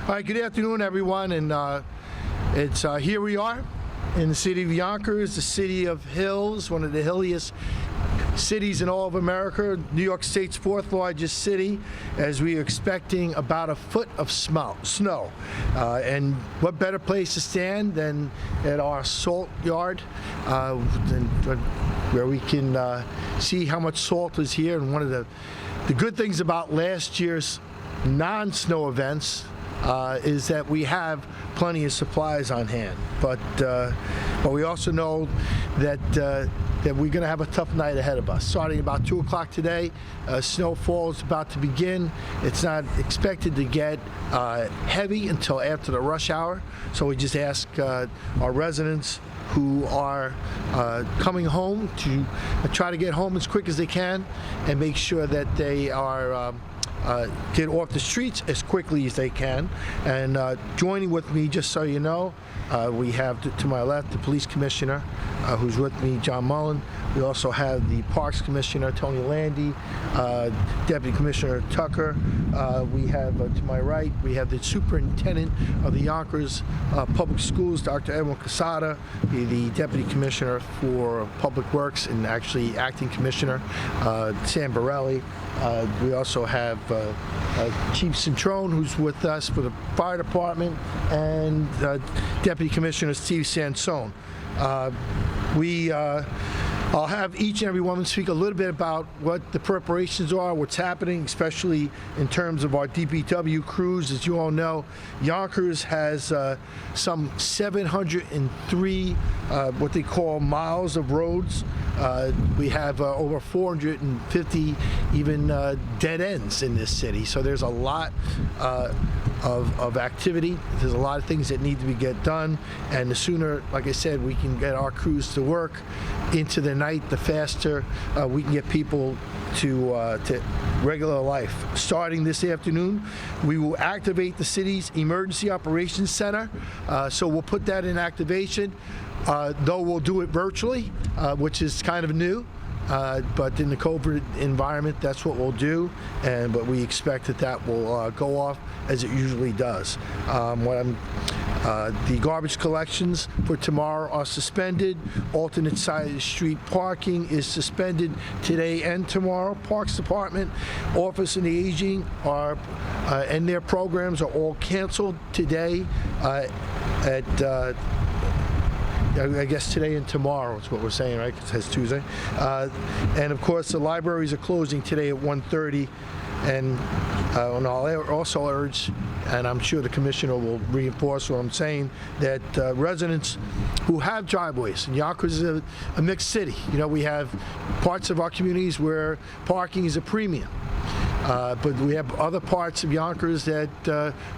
All right, good afternoon, everyone, and it's here we are in the city of Yonkers, the city of hills, one of the hilliest cities in all of America, New York State's fourth largest city, as we are expecting about a foot of snow. And what better place to stand than at our salt yard, where we can see how much salt is here. And one of the good things about last year's non-snow events is that we have plenty of supplies on hand, but we also know that we're going to have a tough night ahead of us. Starting about 2 o'clock today, snowfall is about to begin. It's not expected to get heavy until after the rush hour, so we just ask our residents who are coming home to try to get home as quick as they can and make sure that they are get off the streets as quickly as they can. And joining with me, just so you know, we have to my left the police commissioner, who's with me, John Mullen. We also have the Parks Commissioner, Tony Landy, Deputy Commissioner Tucker. We have, to my right, we have the Superintendent of the Yonkers Public Schools, Dr. Edwin Casada, the Deputy Commissioner for Public Works and actually Acting Commissioner, Sam Borelli. We also have Chief Centrone, who's with us for the Fire Department, and Deputy Commissioner Steve Sansone. I'll have each and every one speak a little bit about what the preparations are, what's happening, especially in terms of our DPW crews. As you all know, Yonkers has some 703 what they call miles of roads. We have over 450 even dead ends in this city. So there's a lot of activity. There's a lot of things that need to get done. And the sooner, like I said, we can get our crews to work into the night, the faster we can get people to regular life. Starting this afternoon, we will activate the city's Emergency Operations Center. So we'll put that in activation, though we'll do it virtually, which is kind of new. But in the COVID environment, that's what we'll do, but we expect that will go off as it usually does. The garbage collections for tomorrow are suspended. Alternate side of the street parking is suspended today and tomorrow. Parks Department, Office on the Aging and their programs are all canceled today I guess today and tomorrow is what we're saying, right? Because it's Tuesday. And of course, the libraries are closing today at 1:30. And I'll also urge, and I'm sure the commissioner will reinforce what I'm saying, that residents who have driveways, and Yonkers is a mixed city. You know, we have parts of our communities where parking is a premium. But we have other parts of Yonkers that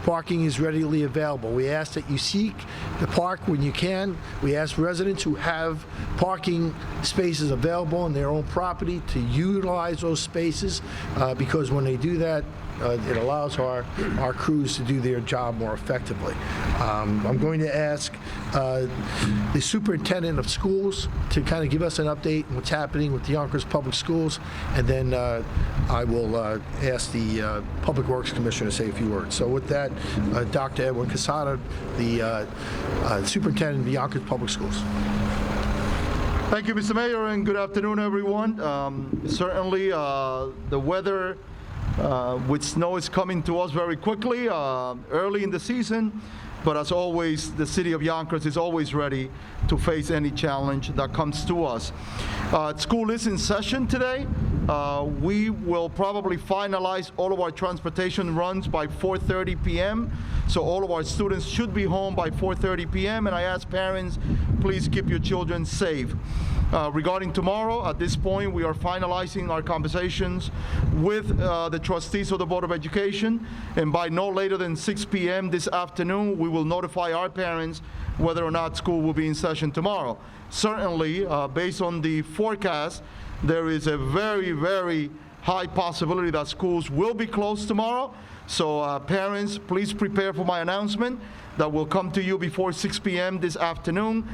parking is readily available. We ask that you seek the park when you can. We ask residents who have parking spaces available on their own property to utilize those spaces because when they do that, it allows our crews to do their job more effectively. I'm going to ask the superintendent of schools to kind of give us an update on what's happening with the Yonkers Public Schools, and then I will ask the Public Works Commissioner to say a few words. So with that, Dr. Edwin Casada, the superintendent of the Yonkers Public Schools. Thank you, Mr. Mayor, and good afternoon, everyone. Certainly, the weather with snow is coming to us very quickly, early in the season, but as always, the city of Yonkers is always ready to face any challenge that comes to us. School is in session today. We will probably finalize all of our transportation runs by 4:30 p.m., so all of our students should be home by 4:30 p.m., and I ask parents, please keep your children safe. Regarding tomorrow, at this point, we are finalizing our conversations with the trustees of the Board of Education, and by no later than 6 p.m. this afternoon, we will notify our parents whether or not school will be in session tomorrow. Certainly, based on the forecast, there is a very, very high possibility that schools will be closed tomorrow. So parents, please prepare for my announcement that will come to you before 6 p.m. this afternoon.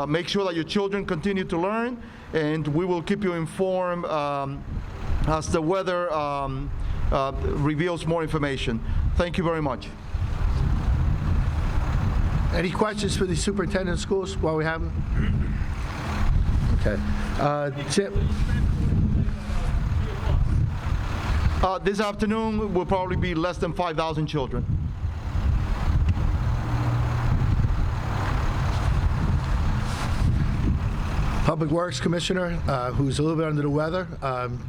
Make sure that your children continue to learn, and we will keep you informed as the weather reveals more information. Thank you very much. Any questions for the superintendent of schools while we have him? Okay. Tim? This afternoon will probably be less than 5,000 children. Public Works Commissioner, who's a little bit under the weather,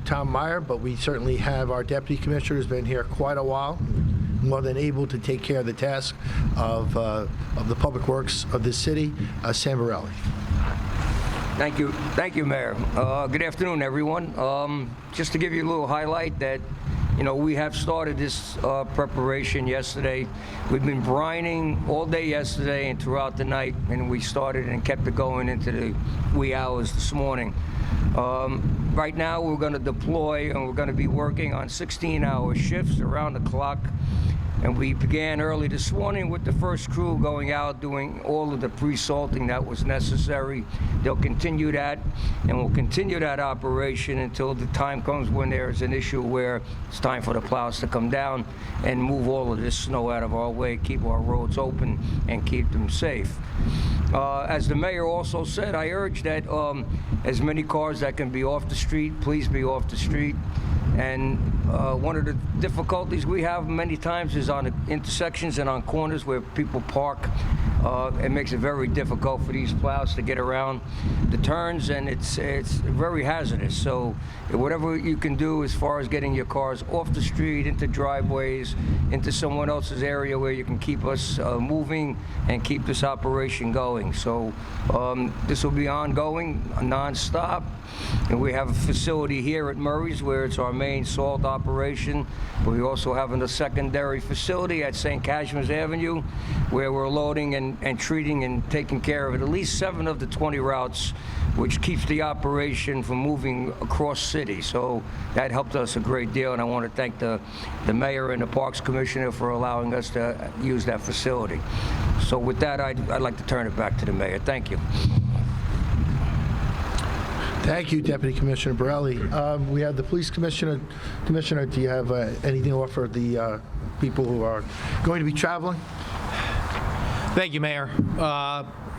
Tom Meyer, but we certainly have our Deputy Commissioner who's been here quite a while, more than able to take care of the task of the Public Works of this city, Sam Borelli. Thank you, Mayor. Good afternoon, everyone. Just to give you a little highlight that, we have started this preparation yesterday. We've been brining all day yesterday and throughout the night, and we started and kept it going into the wee hours this morning. Right now, we're going to deploy, and we're going to be working on 16-hour shifts around the clock. And we began early this morning with the first crew going out doing all of the pre-salting that was necessary. They'll continue that, and we'll continue that operation until the time comes when there is an issue where it's time for the plows to come down and move all of this snow out of our way, keep our roads open, and keep them safe. As the mayor also said, I urge that as many cars that can be off the street, please be off the street. And one of the difficulties we have many times is on the intersections and on corners where people park. It makes it very difficult for these plows to get around the turns, and it's very hazardous. So whatever you can do as far as getting your cars off the street, into driveways, into someone else's area where you can keep us moving and keep this operation going. So this will be ongoing, nonstop. And we have a facility here at Murray's where it's our main salt operation. We also have a secondary facility at St. Cashman's Avenue where we're loading and treating and taking care of at least 7 of the 20 routes, which keeps the operation from moving across city. So that helped us a great deal, and I want to thank the mayor and the Parks Commissioner for allowing us to use that facility. So with that, I'd like to turn it back to the mayor. Thank you. Thank you, Deputy Commissioner Borelli. We have the Police Commissioner. Commissioner, do you have anything to offer the people who are going to be traveling? Thank you, Mayor.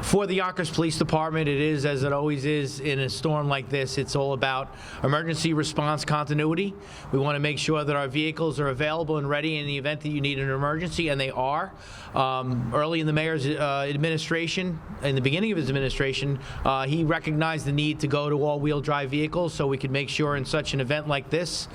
For the Yonkers Police Department, it is, as it always is in a storm like this, it's all about emergency response continuity. We want to make sure that our vehicles are available and ready in the event that you need an emergency, and they are. Early in the mayor's administration, in the beginning of his administration, he recognized the need to go to all-wheel drive vehicles so we could make sure in such an event like this,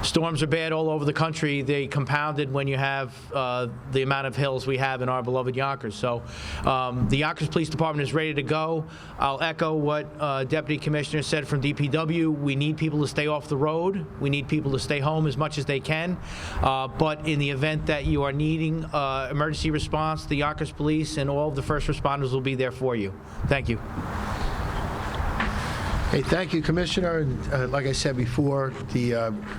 storms are bad all over the country. They compounded when you have the amount of hills we have in our beloved Yonkers. So the Yonkers Police Department is ready to go. I'll echo what Deputy Commissioner said from DPW. We need people to stay off the road. We need people to stay home as much as they can. But in the event that you are needing emergency response, the Yonkers Police and all of the first responders will be there for you. Thank you. Hey, thank you, Commissioner. Like I said before, the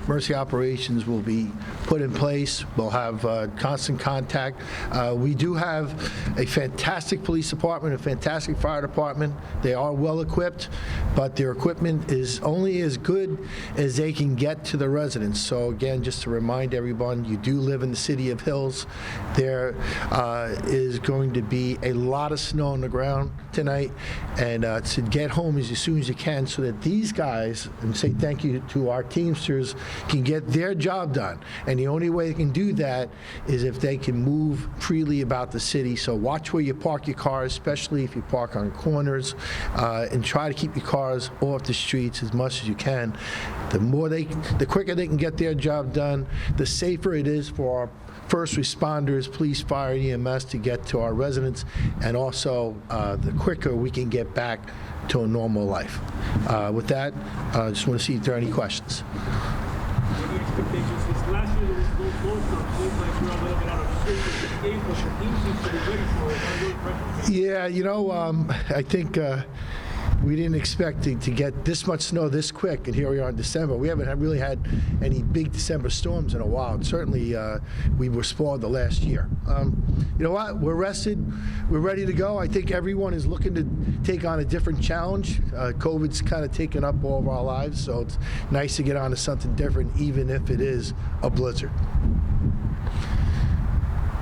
emergency operations will be put in place. We'll have constant contact. We do have a fantastic police department, a fantastic fire department. They are well equipped, but their equipment is only as good as they can get to the residents. So again, just to remind everyone, you do live in the city of Hills. There is going to be a lot of snow on the ground tonight, and to get home as soon as you can, so that these guys, and say thank you to our Teamsters, can get their job done. And the only way they can do that is if they can move freely about the city. So watch where you park your cars, especially if you park on corners, and try to keep your cars off the streets as much as you can. The quicker they can get their job done, the safer it is for our first responders, police, fire, EMS to get to our residents, and also the quicker we can get back to a normal life. With that, I just want to see if there are any questions. What are your expectations? Since last year there was no snowstorm, seems like we're a little bit out of shape with the game, but the team seems to be ready for it. What are your impressions? Yeah, I think we didn't expect to get this much snow this quick, and here we are in December. We haven't really had any big December storms in a while. And certainly, we were spoiled the last year. You know what? We're rested. We're ready to go. I think everyone is looking to take on a different challenge. COVID's kind of taken up all of our lives, so it's nice to get on to something different, even if it is a blizzard.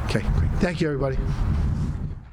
Okay, great. Thank you, everybody.